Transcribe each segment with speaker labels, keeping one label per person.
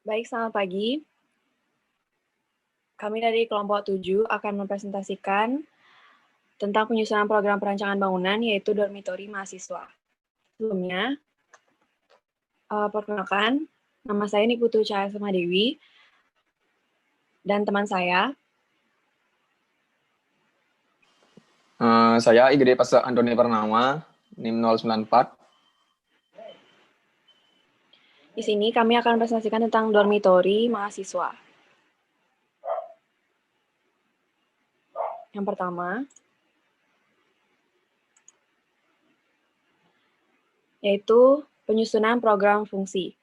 Speaker 1: Baik, selamat pagi. Kami dari kelompok 7 akan mempresentasikan tentang penyusunan program perancangan bangunan, yaitu dormitori mahasiswa. Sebelumnya, perkenalkan, nama saya Niputu Cahaya Dewi, dan teman saya.
Speaker 2: Saya IGD Pasca Antoni Pernama, NIM 094.
Speaker 1: Di sini kami akan mempresentasikan tentang dormitori mahasiswa. Yang pertama, yaitu penyusunan program fungsi.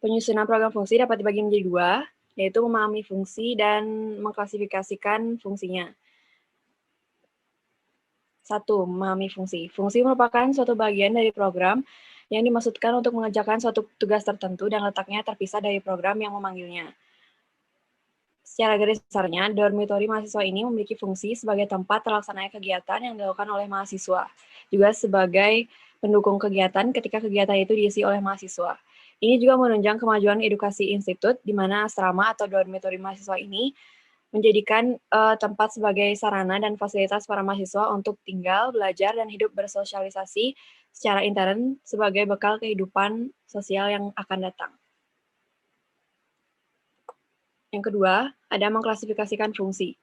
Speaker 1: Penyusunan program fungsi dapat dibagi menjadi dua, yaitu memahami fungsi dan mengklasifikasikan fungsinya. 1. Memahami fungsi. Fungsi merupakan suatu bagian dari program yang dimaksudkan untuk mengerjakan suatu tugas tertentu dan letaknya terpisah dari program yang memanggilnya. Secara garis besarnya, dormitori mahasiswa ini memiliki fungsi sebagai tempat terlaksananya kegiatan yang dilakukan oleh mahasiswa, juga sebagai pendukung kegiatan ketika kegiatan itu diisi oleh mahasiswa. Ini juga menunjang kemajuan edukasi institut, di mana asrama atau dormitori mahasiswa ini menjadikan tempat sebagai sarana dan fasilitas para mahasiswa untuk tinggal, belajar, dan hidup bersosialisasi secara intern sebagai bekal kehidupan sosial yang akan datang. Yang kedua, ada mengklasifikasikan fungsi.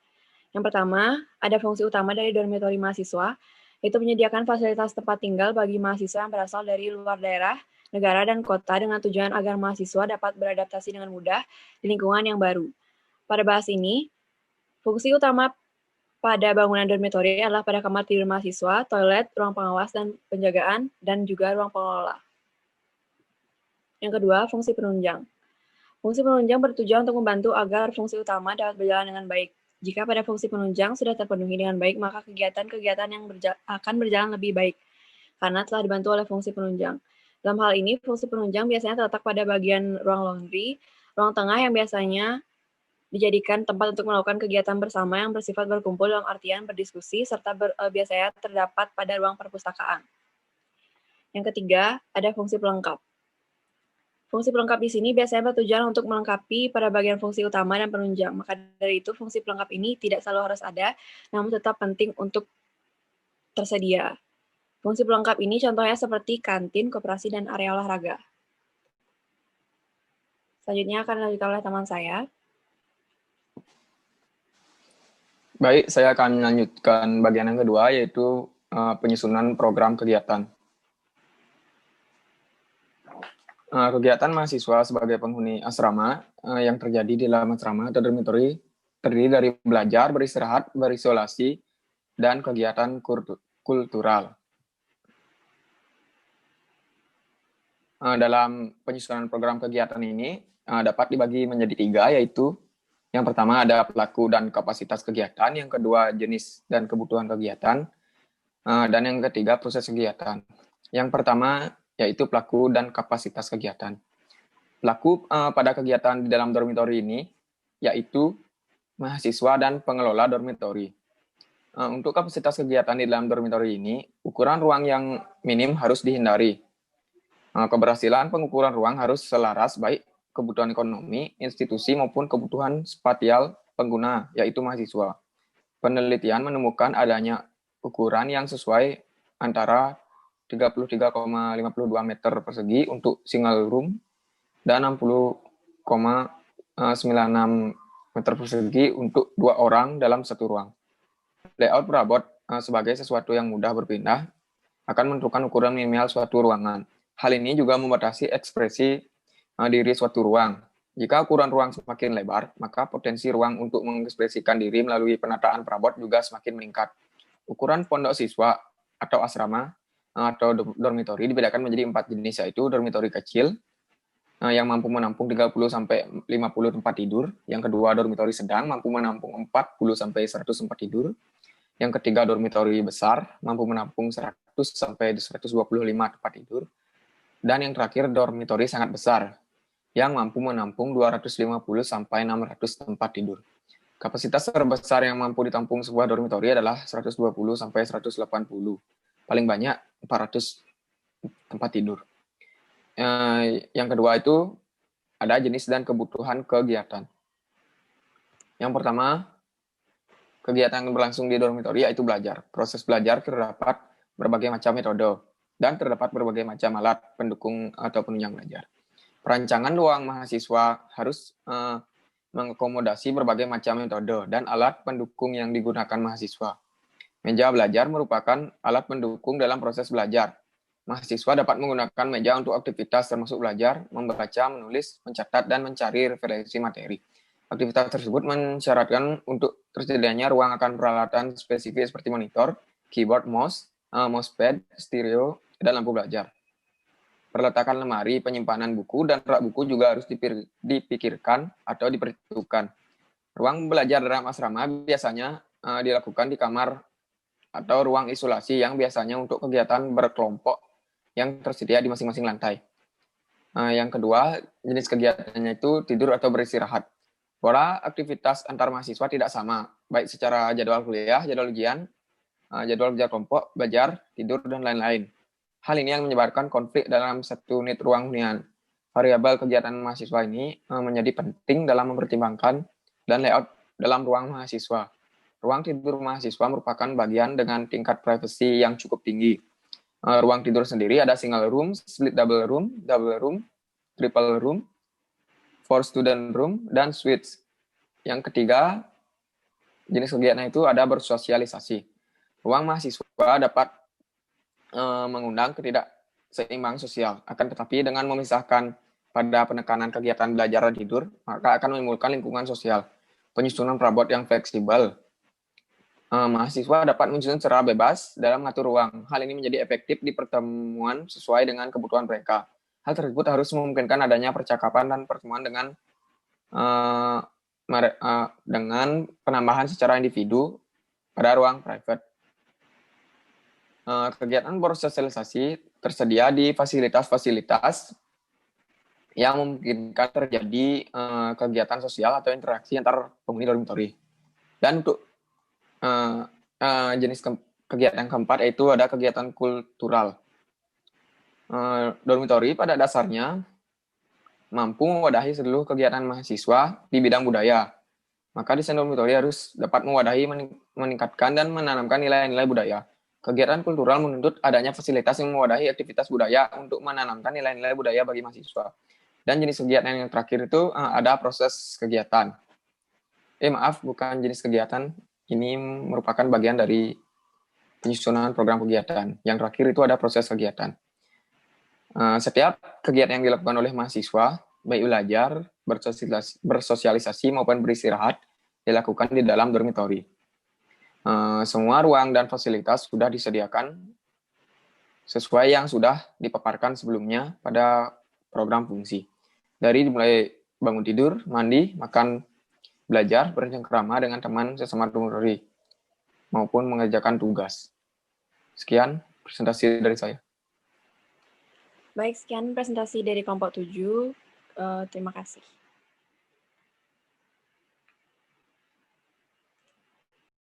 Speaker 1: Yang pertama, ada fungsi utama dari dormitori mahasiswa, yaitu menyediakan fasilitas tempat tinggal bagi mahasiswa yang berasal dari luar daerah, negara, dan kota dengan tujuan agar mahasiswa dapat beradaptasi dengan mudah di lingkungan yang baru. Pada bahas ini, fungsi utama pada bangunan dormitori adalah pada kamar tidur mahasiswa, toilet, ruang pengawas dan penjagaan, dan juga ruang pengelola. Yang kedua, fungsi penunjang. Fungsi penunjang bertujuan untuk membantu agar fungsi utama dapat berjalan dengan baik. Jika pada fungsi penunjang sudah terpenuhi dengan baik, maka kegiatan-kegiatan yang akan berjalan lebih baik, karena telah dibantu oleh fungsi penunjang. Dalam hal ini, fungsi penunjang biasanya terletak pada bagian ruang laundry, ruang tengah yang biasanya dijadikan tempat untuk melakukan kegiatan bersama yang bersifat berkumpul dalam artian berdiskusi, serta biasanya terdapat pada ruang perpustakaan. Yang ketiga, ada fungsi pelengkap. Fungsi pelengkap di sini biasanya bertujuan untuk melengkapi pada bagian fungsi utama dan penunjang. Maka dari itu, fungsi pelengkap ini tidak selalu harus ada, namun tetap penting untuk tersedia. Fungsi pelengkap ini contohnya seperti kantin, koperasi, dan area olahraga. Selanjutnya akan dilanjutkan oleh teman saya.
Speaker 2: Baik, saya akan melanjutkan bagian yang kedua, yaitu penyusunan program kegiatan. Kegiatan mahasiswa sebagai penghuni asrama yang terjadi di dalam asrama atau dormitori terdiri dari belajar, beristirahat, berisolasi, dan kegiatan kultural. Dalam penyusunan program kegiatan ini dapat dibagi menjadi tiga, yaitu yang pertama ada pelaku dan kapasitas kegiatan, yang kedua jenis dan kebutuhan kegiatan, dan yang ketiga proses kegiatan. Yang pertama yaitu pelaku dan kapasitas kegiatan. Pelaku pada kegiatan di dalam dormitori ini yaitu mahasiswa dan pengelola dormitori. Untuk kapasitas kegiatan di dalam dormitori ini, ukuran ruang yang minim harus dihindari. Keberhasilan pengukuran ruang harus selaras baik kebutuhan ekonomi, institusi maupun kebutuhan spasial pengguna, yaitu mahasiswa. Penelitian menemukan adanya ukuran yang sesuai antara 33,52 meter persegi untuk single room dan 60,96 meter persegi untuk 2 orang dalam satu ruang. Layout perabot sebagai sesuatu yang mudah berpindah akan menentukan ukuran minimal suatu ruangan. Hal ini juga membatasi ekspresi diri suatu ruang. Jika ukuran ruang semakin lebar, maka potensi ruang untuk mengekspresikan diri melalui penataan perabot juga semakin meningkat. Ukuran pondok siswa atau asrama atau dormitori dibedakan menjadi 4 jenis, yaitu dormitori kecil yang mampu menampung 30 sampai 50 tempat tidur, yang kedua dormitori sedang mampu menampung 40 sampai 100 tempat tidur, yang ketiga dormitori besar mampu menampung 100 sampai 125 tempat tidur, dan yang terakhir dormitori sangat besar yang mampu menampung 250 sampai 600 tempat tidur. Kapasitas terbesar yang mampu ditampung sebuah dormitori adalah 120 sampai 180. Paling banyak 400 tempat tidur. Yang kedua itu ada jenis dan kebutuhan kegiatan. Yang pertama, kegiatan yang berlangsung di dormitori yaitu belajar. Proses belajar terdapat berbagai macam metode dan terdapat berbagai macam alat pendukung atau penunjang belajar. Perancangan ruang mahasiswa harus mengakomodasi berbagai macam metode dan alat pendukung yang digunakan mahasiswa. Meja belajar merupakan alat pendukung dalam proses belajar. Mahasiswa dapat menggunakan meja untuk aktivitas termasuk belajar, membaca, menulis, mencatat, dan mencari referensi materi. Aktivitas tersebut mensyaratkan untuk tersedianya ruang akan peralatan spesifik seperti monitor, keyboard, mousepad, stereo, dan lampu belajar. Perletakan lemari, penyimpanan buku, dan rak buku juga harus dipikirkan atau diperhitungkan. Ruang belajar dalam asrama biasanya dilakukan di kamar atau ruang isolasi yang biasanya untuk kegiatan berkelompok yang tersedia di masing-masing lantai. Yang kedua, jenis kegiatannya itu tidur atau beristirahat. Pola aktivitas antar mahasiswa tidak sama, baik secara jadwal kuliah, jadwal ujian, jadwal kerja kelompok, belajar, tidur, dan lain-lain. Hal ini yang menyebabkan konflik dalam satu unit ruang hunian. Variabel kegiatan mahasiswa ini menjadi penting dalam mempertimbangkan dan layout dalam ruang mahasiswa. Ruang tidur mahasiswa merupakan bagian dengan tingkat privasi yang cukup tinggi. Ruang tidur sendiri ada single room, split double room, triple room, four student room, dan suites. Yang ketiga, jenis kegiatan itu ada bersosialisasi. Ruang mahasiswa dapat mengundang ketidakseimbangan sosial, akan tetapi dengan memisahkan pada penekanan kegiatan belajar dan tidur, maka akan menimbulkan lingkungan sosial. Penyusunan perabot yang fleksibel. Mahasiswa dapat menyusun secara bebas dalam mengatur ruang. Hal ini menjadi efektif di pertemuan sesuai dengan kebutuhan mereka. Hal tersebut harus memungkinkan adanya percakapan dan pertemuan dengan penambahan secara individu pada ruang private. Kegiatan bersosialisasi tersedia di fasilitas-fasilitas yang memungkinkan terjadi kegiatan sosial atau interaksi antar penghuni dormitori. Dan untuk jenis kegiatan yang keempat yaitu ada kegiatan kultural. Dormitori pada dasarnya mampu mewadahi seluruh kegiatan mahasiswa di bidang budaya. Maka desain dormitori harus dapat mewadahi, meningkatkan, dan menanamkan nilai-nilai budaya. Kegiatan kultural menuntut adanya fasilitas yang mewadahi aktivitas budaya untuk menanamkan nilai-nilai budaya bagi mahasiswa. Dan jenis kegiatan yang terakhir itu ada proses kegiatan. Bukan jenis kegiatan. Ini merupakan bagian dari penyusunan program kegiatan. Yang terakhir itu ada proses kegiatan. Setiap kegiatan yang dilakukan oleh mahasiswa, baik belajar, bersosialisasi maupun beristirahat, dilakukan di dalam dormitori. Semua ruang dan fasilitas sudah disediakan sesuai yang sudah dipaparkan sebelumnya pada program fungsi. Dari mulai bangun tidur, mandi, makan, belajar, bercengkrama dengan teman sesama dormitori, maupun mengerjakan tugas. Sekian presentasi dari saya.
Speaker 1: Baik, sekian presentasi dari kelompok 7. Terima kasih.